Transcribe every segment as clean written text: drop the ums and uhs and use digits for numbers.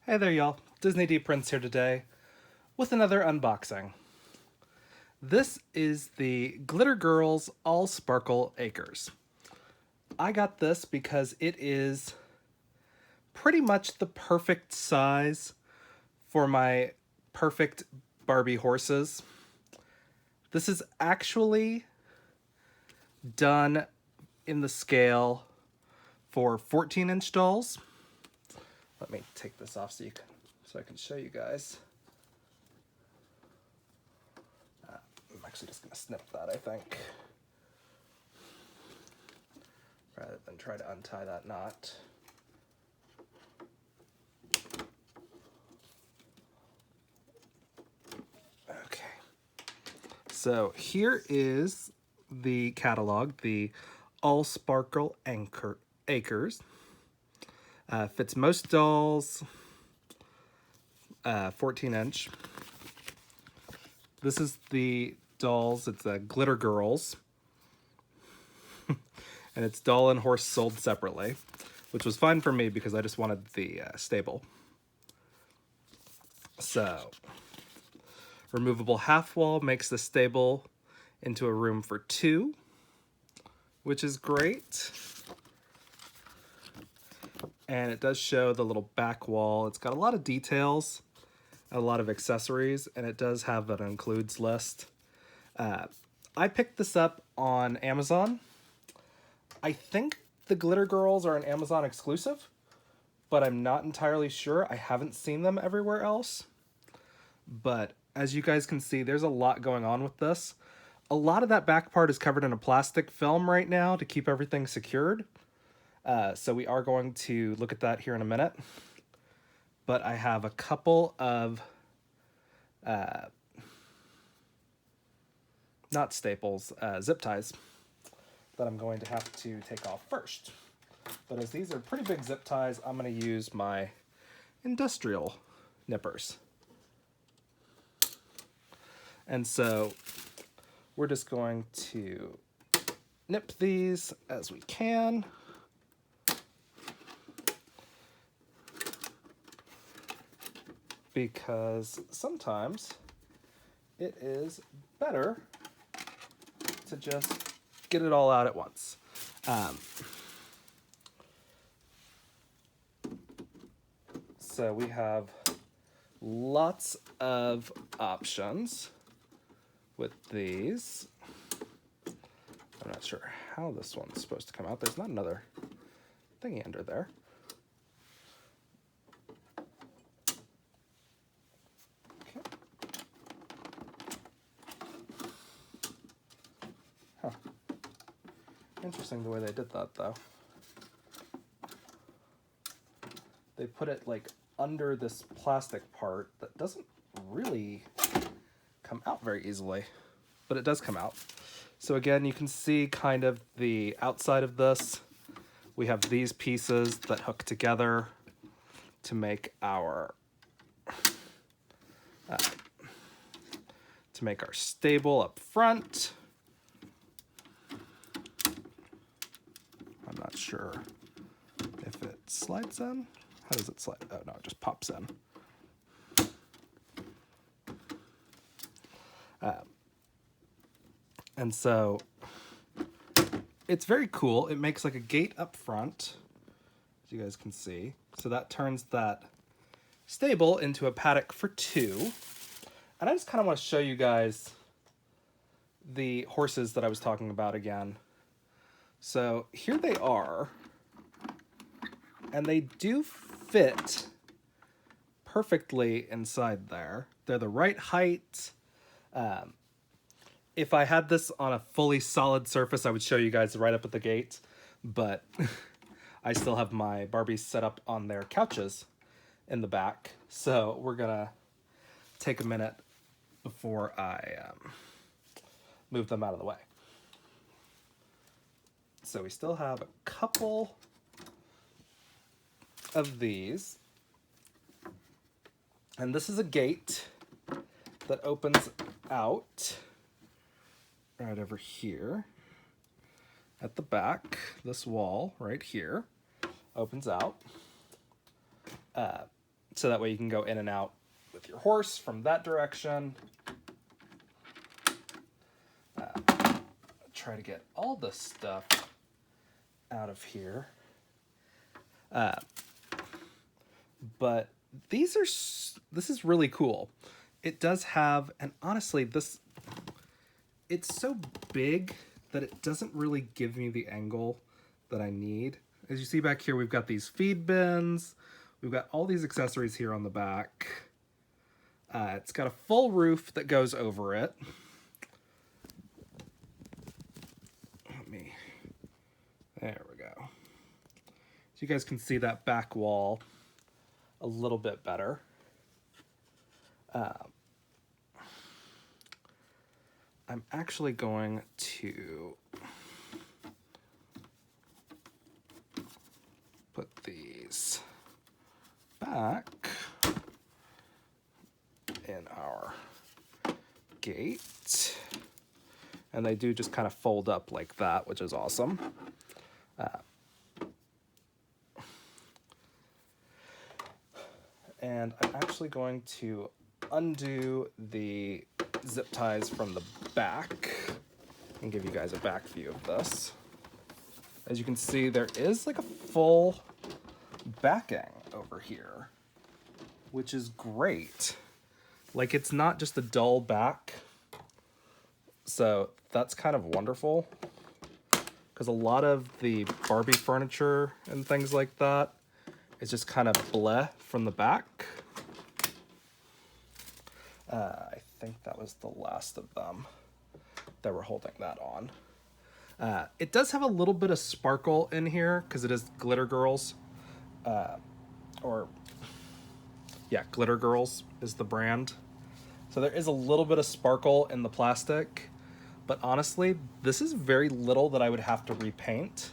Hey there, y'all. Disney D Prince here today with another unboxing. This is the Glitter Girls Allsparkle Acres. I got this because it is pretty much the perfect size for my perfect Barbie horses. This is actually done in the scale for 14-inch dolls. Let me take this off so I can show you guys. I'm actually just going to snip that, I think, rather than try to untie that knot. Okay. So here is the catalog, the Allsparkle Acres. Fits most dolls, 14-inch. This is the dolls. It's Glitter Girls. And it's doll and horse sold separately, which was fine for me because I just wanted the stable. So, removable half wall makes the stable into a room for two, which is great. And it does show the little back wall. It's got a lot of details, a lot of accessories, and it does have an includes list. I picked this up on Amazon. I think the Glitter Girls are an Amazon exclusive, but I'm not entirely sure. I haven't seen them everywhere else. But as you guys can see, there's a lot going on with this. A lot of that back part is covered in a plastic film right now to keep everything secured. So we are going to look at that here in a minute. But I have a couple of, not staples, zip ties that I'm going to have to take off first. But as these are pretty big zip ties, I'm going to use my industrial nippers. And so we're just going to nip these as we can. Because sometimes it is better to just get it all out at once. So we have lots of options with these. I'm not sure how this one's supposed to come out. There's not another thingy under there. Okay. Huh. Interesting the way they did that, though. They put it like under this plastic part that doesn't really come out very easily, but it does come out. So again, you can see kind of the outside of this. We have these pieces that hook together to make our stable up front. I'm not sure if it slides in. How does it slide? Oh no, it just pops in. And so it's very cool. It makes like a gate up front, as you guys can see. So that turns that stable into a paddock for two. And I just kind of want to show you guys the horses that I was talking about again. So here they are. And they do fit perfectly inside there. They're the right height. If I had this on a fully solid surface, I would show you guys right up at the gate. But I still have my Barbies set up on their couches in the back. So we're going to take a minute before I move them out of the way. So we still have a couple of these. And this is a gate that opens out right over here at the back. This wall right here opens out. so that way you can go in and out with your horse from that direction. Try to get all the stuff out of here. But this is really cool. It does have, and honestly, it's so big that it doesn't really give me the angle that I need. As you see back here, we've got these feed bins. We've got all these accessories here on the back. It's got a full roof that goes over it. There we go. So you guys can see that back wall a little bit better. I'm actually going to put these back in our gate. And they do just kind of fold up like that, which is awesome. And I'm actually going to undo the zip ties from the back and give you guys a back view of this. As you can see, there is like a full backing over here, which is great. Like, it's not just a dull back. So that's kind of wonderful, because a lot of the Barbie furniture and things like that is just kind of bleh from the back. I think that was the last of them that were holding that on. It does have a little bit of sparkle in here because it is Glitter Girls. Glitter Girls is the brand. So there is a little bit of sparkle in the plastic. But honestly, this is very little that I would have to repaint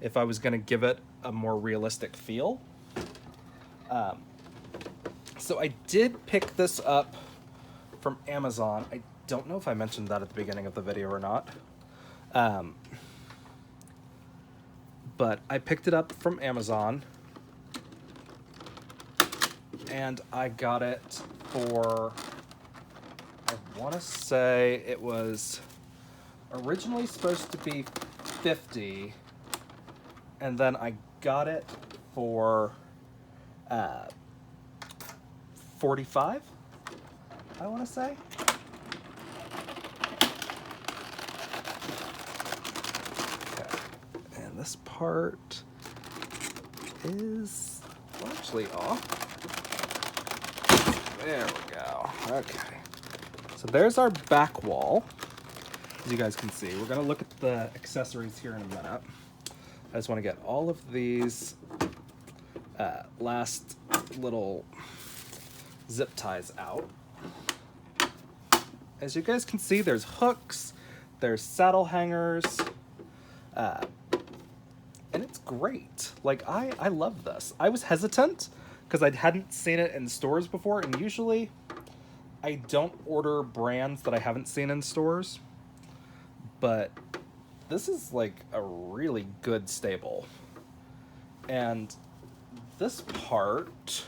if I was going to give it a more realistic feel. So I did pick this up from Amazon. I don't know if I mentioned that at the beginning of the video or not. But I picked it up from Amazon. And I got it for, I want to say it was originally supposed to be $50, and then I got it for $45, I want to say. Okay, and this part is largely off. There we go. Okay, so there's our back wall. As you guys can see, we're going to look at the accessories here in a minute. I just want to get all of these last little zip ties out. As you guys can see, there's hooks, there's saddle hangers, and it's great. Like, I love this. I was hesitant because I hadn't seen it in stores before, and usually I don't order brands that I haven't seen in stores. But this is like a really good stable. And this part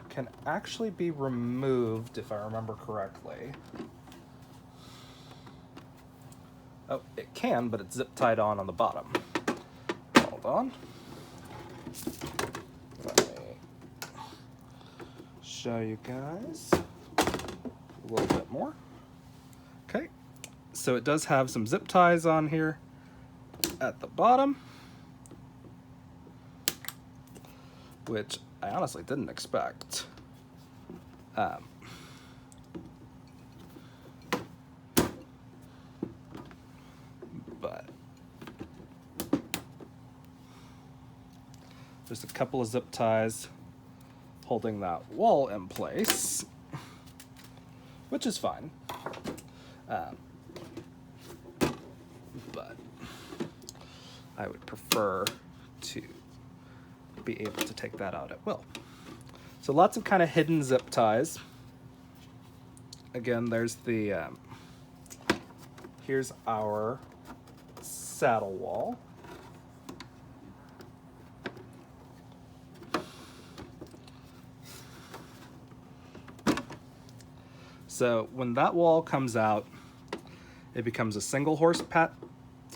can actually be removed, if I remember correctly. Oh, it can, but it's zip tied on the bottom. Hold on. Let me show you guys a little bit more. Okay. So it does have some zip ties on here at the bottom, which I honestly didn't expect. But there's a couple of zip ties holding that wall in place, which is fine. But I would prefer to be able to take that out at will. So lots of kind of hidden zip ties. Again, there's the, here's our saddle wall. So when that wall comes out, it becomes a single horse paddock,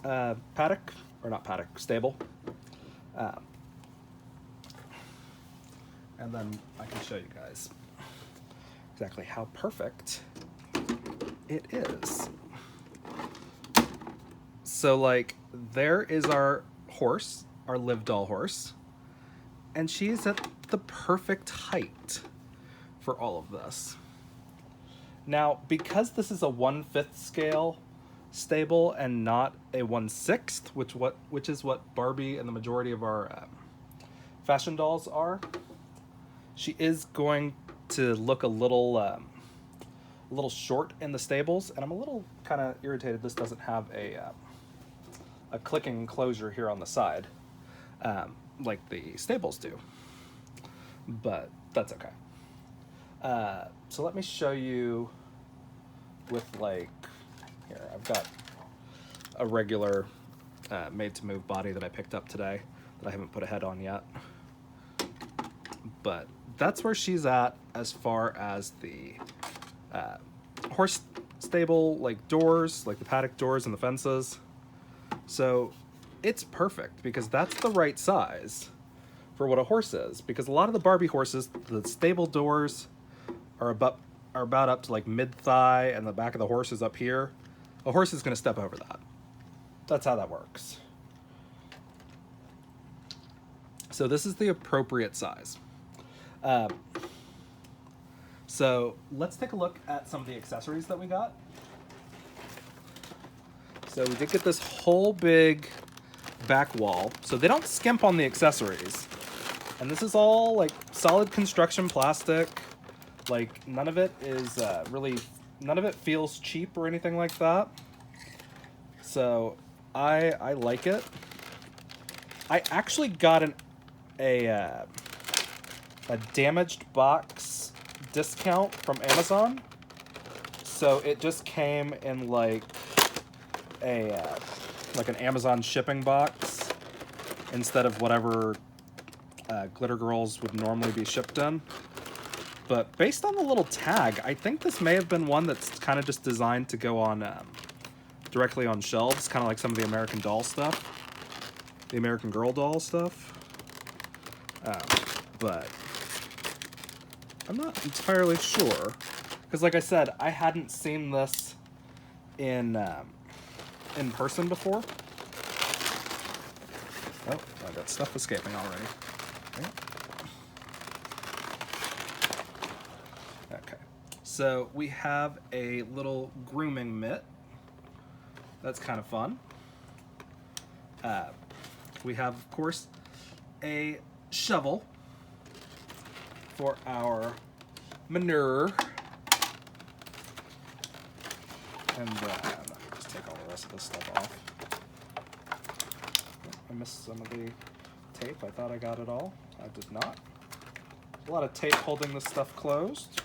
or not paddock, stable. And then I can show you guys exactly how perfect it is. So like, there is our horse, our Liv Doll Horse, and she's at the perfect height for all of this. Now, because this is a 1/5 scale stable and not a 1/6, which is what Barbie and the majority of our fashion dolls are, she is going to look a little short in the stables, and I'm a little kind of irritated this doesn't have a clicking enclosure here on the side, like the stables do, but that's okay. So let me show you with, like, here, I've got a regular made to move body that I picked up today that I haven't put a head on yet, but that's where she's at as far as the horse stable, like doors, like the paddock doors and the fences. So it's perfect because that's the right size for what a horse is, because a lot of the Barbie horses, the stable doors are about up to like mid-thigh, and the back of the horse is up here. A horse is going to step over that. That's how that works. So this is the appropriate size. So let's take a look at some of the accessories that we got. So we did get this whole big back wall. So they don't skimp on the accessories. And this is all like solid construction plastic. Like none of it is none of it feels cheap or anything like that. So I like it. I actually got a damaged box discount from Amazon. So it just came in like an Amazon shipping box instead of whatever Glitter Girls would normally be shipped in. But based on the little tag, I think this may have been one that's kind of just designed to go on directly on shelves, kind of like some of the American Doll stuff, the American Girl doll stuff. But I'm not entirely sure, because like I said, I hadn't seen this in person before. Oh, I got stuff escaping already. Okay, so we have a little grooming mitt. That's kind of fun. We have, of course, a shovel for our manure. And then, just take all the rest of this stuff off. I missed some of the tape. I thought I got it all. I did not. A lot of tape holding this stuff closed.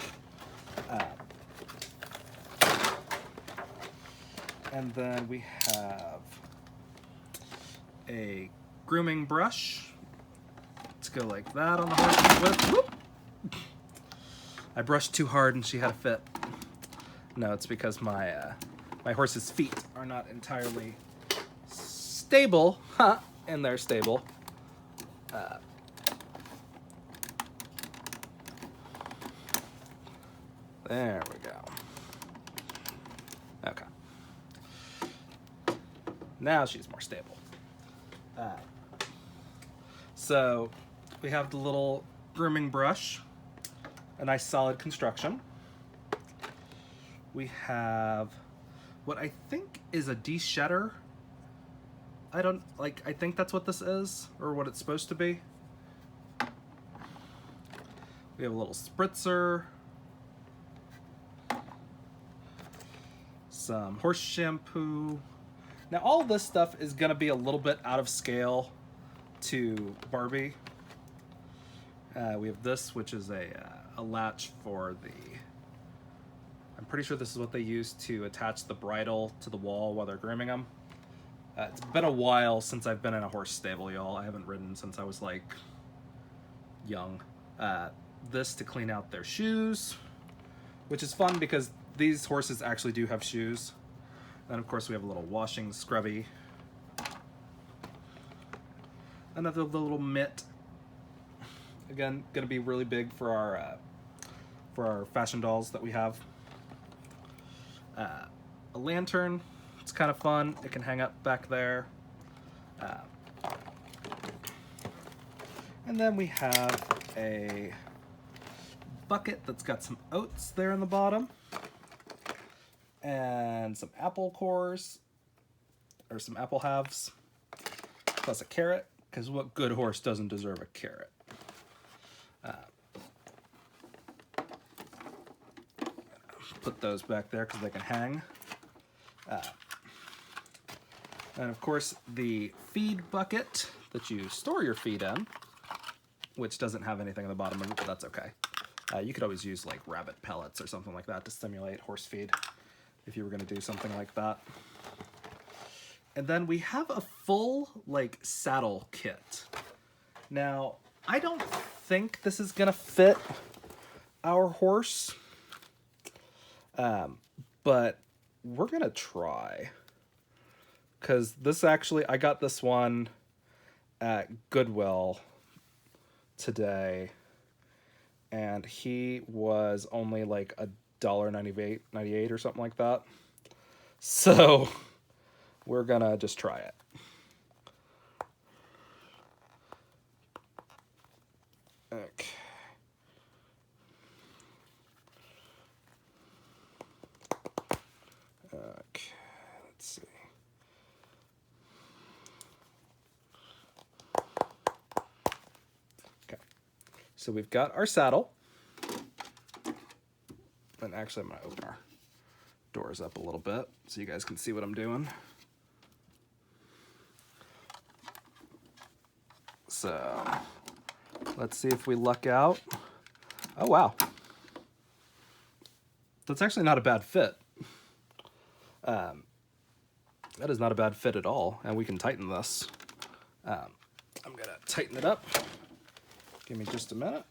And then we have a grooming brush. Let's go like that on the horse's whip. Whoop! I brushed too hard and she had a fit. No, it's because my horse's feet are not entirely stable, in their stable. There we go. Okay. Now she's more stable. So we have the little grooming brush, a nice solid construction. We have what I think is a de-shedder. I think that's what this is, or what it's supposed to be. We have a little spritzer, some horse shampoo. Now all of this stuff is gonna be a little bit out of scale to Barbie. We have this, which is a latch for the, I'm pretty sure this is what they use to attach the bridle to the wall while they're grooming them. It's been a while since I've been in a horse stable, y'all. I haven't ridden since I was like young. This to clean out their shoes, which is fun because these horses actually do have shoes. And of course we have a little washing scrubby. Another little mitt. Again, gonna be really big for our fashion dolls that we have. A lantern. It's kind of fun. It can hang up back there. And then we have a bucket that's got some oats there in the bottom. And some apple cores, or some apple halves, plus a carrot, because what good horse doesn't deserve a carrot? Put those back there because they can hang. And of course the feed bucket that you store your feed in, which doesn't have anything in the bottom of it, but that's okay. You could always use like rabbit pellets or something like that to simulate horse feed if you were going to do something like that. And then we have a full like saddle kit. Now, I don't think this is going to fit our horse, but we're going to try. Because this actually, I got this one at Goodwill today, and he was only like $1.98 or something like that. So we're gonna just try it. Okay. Okay, let's see. Okay, so we've got our saddle. And actually, I'm going to open our doors up a little bit so you guys can see what I'm doing. So, let's see if we luck out. Oh, wow. That's actually not a bad fit. That is not a bad fit at all. And we can tighten this. I'm going to tighten it up. Give me just a minute.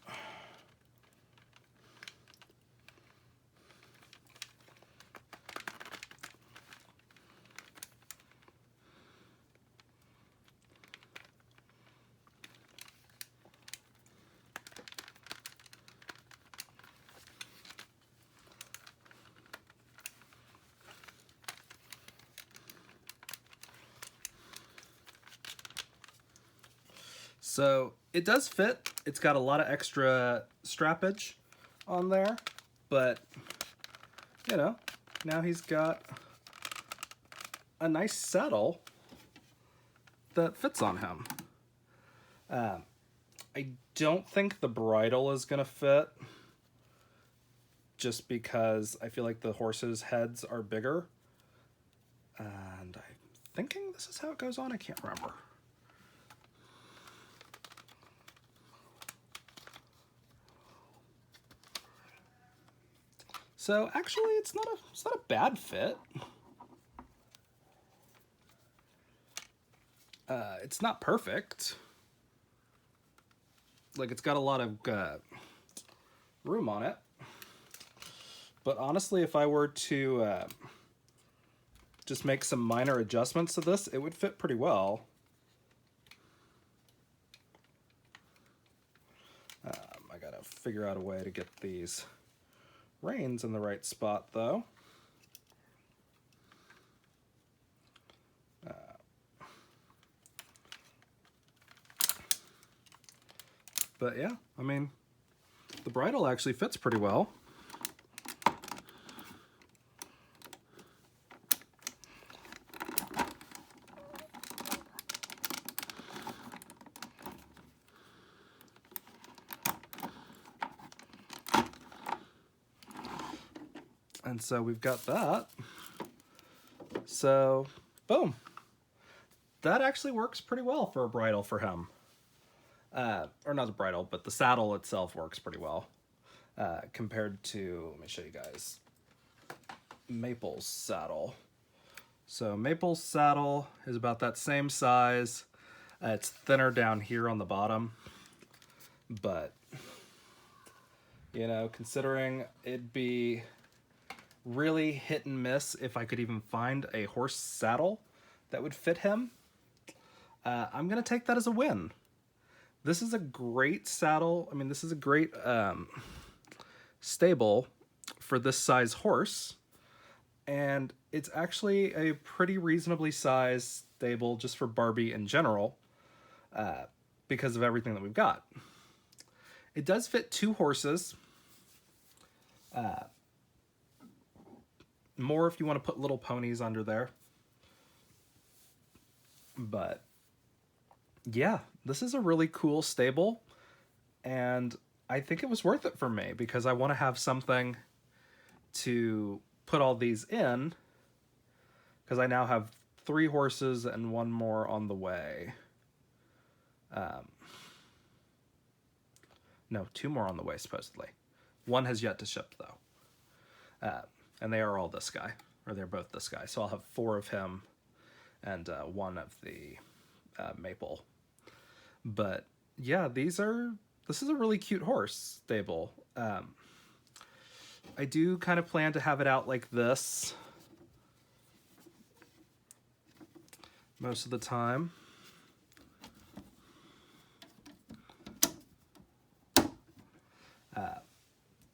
So it does fit. It's got a lot of extra strappage on there, but you know, now he's got a nice saddle that fits on him. I don't think the bridle is gonna fit, just because I feel like the horses' heads are bigger. And I'm thinking this is how it goes on. I can't remember. So actually, it's not a bad fit. It's not perfect. Like, it's got a lot of room on it. But honestly, if I were to just make some minor adjustments to this, it would fit pretty well. I gotta figure out a way to get these reins in the right spot, though. But yeah, I mean, the bridle actually fits pretty well. And so we've got that. So, boom. That actually works pretty well for a bridle for him. Or not the bridle, but the saddle itself works pretty well. Compared to, let me show you guys, Maple's saddle. So Maple's saddle is about that same size. It's thinner down here on the bottom. But, you know, considering it'd be really hit and miss if I could even find a horse saddle that would fit him. I'm going to take that as a win. This is a great saddle. I mean, this is a great stable for this size horse. And it's actually a pretty reasonably sized stable just for Barbie in general, because of everything that we've got. It does fit 2 horses. More if you want to put little ponies under there. But yeah, this is a really cool stable, and I think it was worth it for me because I want to have something to put all these in, because I now have 3 horses and 1 more on the way. No, 2 more on the way, supposedly. 1 has yet to ship, though. And they are all this guy, or they're both this guy. So I'll have 4 of him and 1 of the maple. But yeah, this is a really cute horse stable. I do kind of plan to have it out like this most of the time.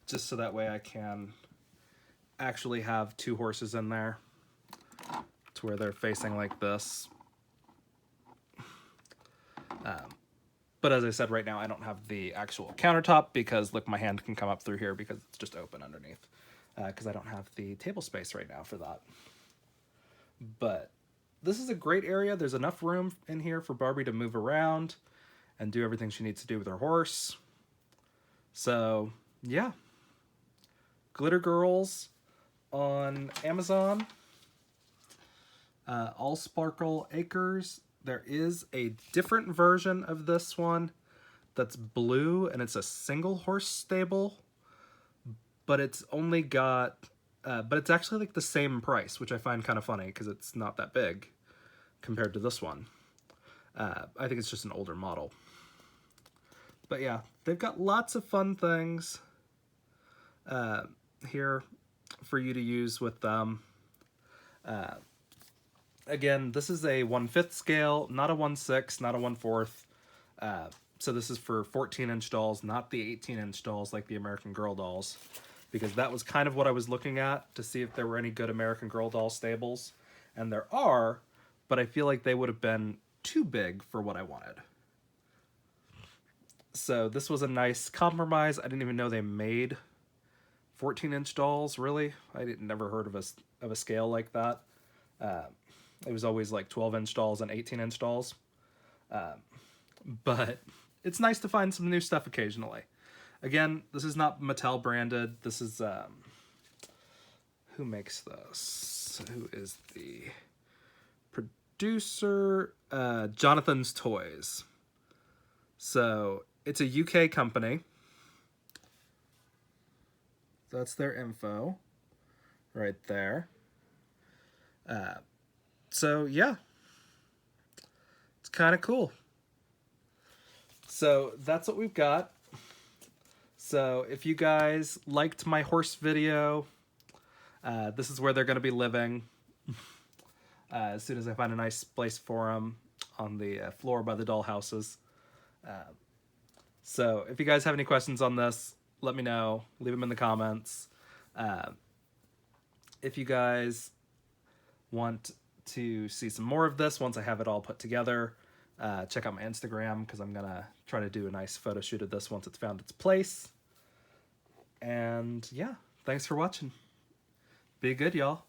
Just so that way I can actually have 2 horses in there to where they're facing like this. But as I said, right now I don't have the actual countertop because look, my hand can come up through here because it's just open underneath, because I don't have the table space right now for that. But this is a great area. There's enough room in here for Barbie to move around and do everything she needs to do with her horse. So yeah, Glitter Girls on Amazon. Asparkle Acres. There is a different version of this one that's blue, and it's a single horse stable, but it's only got, but it's actually like the same price, which I find kind of funny because it's not that big compared to this one. I think it's just an older model. But yeah, they've got lots of fun things here for you to use with them. Again, this is a 1/5 scale, not a 1/6, not a 1/4. So this is for 14-inch dolls, not the 18-inch dolls like the American Girl dolls, because that was kind of what I was looking at to see if there were any good American Girl doll stables. And there are, but I feel like they would have been too big for what I wanted. So this was a nice compromise. I didn't even know they made 14-inch dolls, really. I never heard of a scale like that. It was always like 12-inch dolls and 18-inch dolls. But it's nice to find some new stuff occasionally. Again, this is not Mattel branded. This is, who makes this? Who is the producer? Jonathan's Toys. So it's a UK company. That's their info right there. So yeah, it's kind of cool. So that's what we've got. So if you guys liked my horse video, this is where they're going to be living as soon as I find a nice place for them on the floor by the doll houses. So if you guys have any questions on this, let me know. Leave them in the comments. If you guys want to see some more of this once I have it all put together, check out my Instagram, because I'm gonna try to do a nice photo shoot of this once it's found its place. And yeah, thanks for watching. Be good, y'all.